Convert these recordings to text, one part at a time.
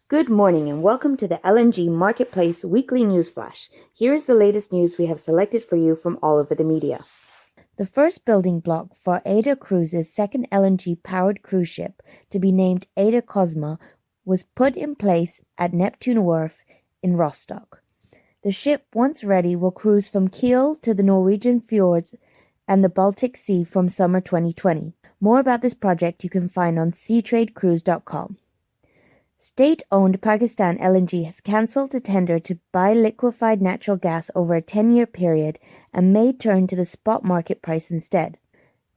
Good morning and welcome to the LNG Marketplace Weekly News Flash. Here is the latest news we have selected for you from all over the media. The first building block for Ada Cruises' second LNG-powered cruise ship, to be named Ada Cosma, was put in place at Neptune Wharf in Rostock. The ship, once ready, will cruise from Kiel to the Norwegian fjords and the Baltic Sea from summer 2020. More about this project you can find on seatradecruise.com. State-owned Pakistan LNG has cancelled a tender to buy liquefied natural gas over a 10-year period and may turn to the spot market price instead.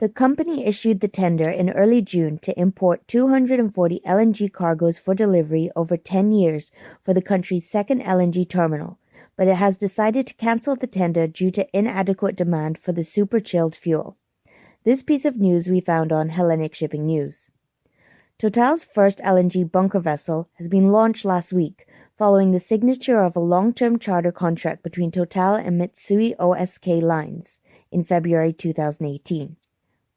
The company issued the tender in early June to import 240 LNG cargoes for delivery over 10 years for the country's second LNG terminal, but it has decided to cancel the tender due to inadequate demand for the super-chilled fuel. This piece of news we found on Hellenic Shipping News. Total's first LNG bunker vessel has been launched last week, following the signature of a long-term charter contract between Total and Mitsui O.S.K. Lines in February 2018.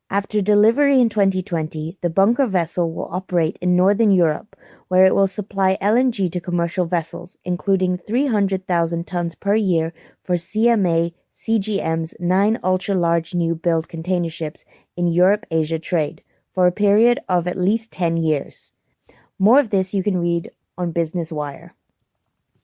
After delivery in 2020, the bunker vessel will operate in Northern Europe, where it will supply LNG to commercial vessels, including 300,000 tons per year for CMA CGM's 9 ultra-large new-build container ships in Europe-Asia trade, for a period of at least 10 years. More of this you can read on Business Wire.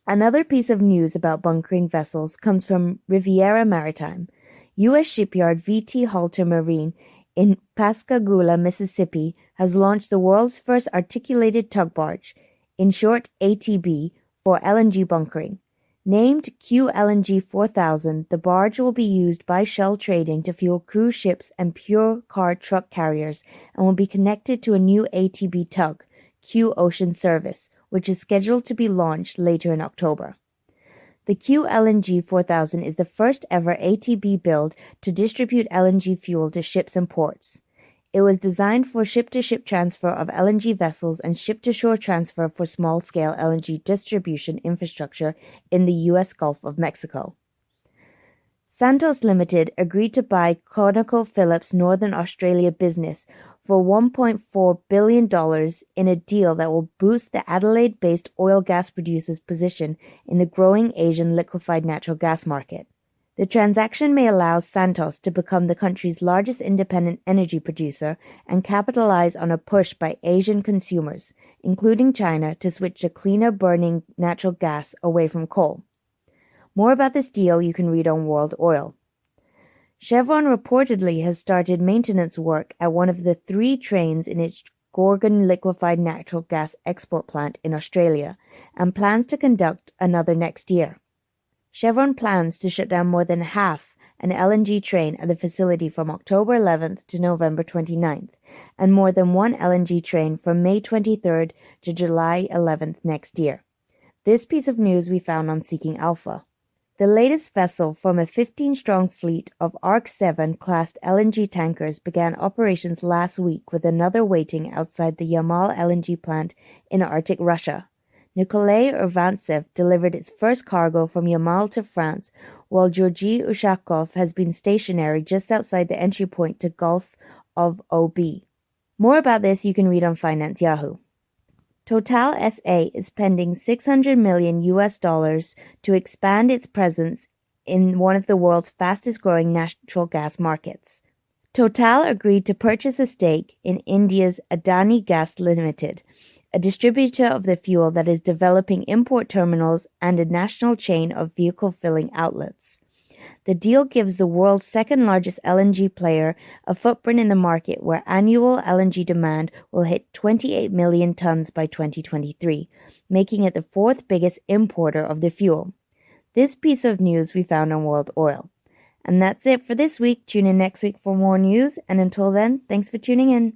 Another piece of news about bunkering vessels comes from Riviera Maritime. U.S. shipyard VT Halter Marine in Pascagoula, Mississippi, has launched the world's first articulated tug barge, in short ATB, for LNG bunkering. Named QLNG 4000, the barge will be used by Shell Trading to fuel cruise ships and pure car truck carriers and will be connected to a new ATB tug, Q Ocean Service, which is scheduled to be launched later in October. The QLNG 4000 is the first ever ATB build to distribute LNG fuel to ships and ports. It was designed for ship-to-ship transfer of LNG vessels and ship-to-shore transfer for small-scale LNG distribution infrastructure in the U.S. Gulf of Mexico. Santos Limited agreed to buy ConocoPhillips Northern Australia business for $1.4 billion in a deal that will boost the Adelaide-based oil gas producer's position in the growing Asian liquefied natural gas market. The transaction may allow Santos to become the country's largest independent energy producer and capitalize on a push by Asian consumers, including China, to switch to cleaner-burning natural gas away from coal. More about this deal you can read on World Oil. Chevron reportedly has started maintenance work at one of the 3 trains in its Gorgon liquefied natural gas export plant in Australia and plans to conduct another next year. Chevron plans to shut down more than half an LNG train at the facility from October 11th to November 29th, and more than 1 LNG train from May 23rd to July 11th next year. This piece of news we found on Seeking Alpha. The latest vessel from a 15-strong fleet of ARC-7-classed LNG tankers began operations last week, with another waiting outside the Yamal LNG plant in Arctic Russia. Nikolay Urvantsev delivered its first cargo from Yamal to France, while Georgy Ushakov has been stationary just outside the entry point to Gulf of Ob. More about this you can read on Finance Yahoo. Total SA is spending $600 million to expand its presence in one of the world's fastest-growing natural gas markets. Total agreed to purchase a stake in India's Adani Gas Limited, a distributor of the fuel that is developing import terminals and a national chain of vehicle filling outlets. The deal gives the world's second-largest LNG player a footprint in the market where annual LNG demand will hit 28 million tons by 2023, making it the 4th biggest importer of the fuel. This piece of news we found on World Oil. And that's it for this week. Tune in next week for more news, and until then, thanks for tuning in.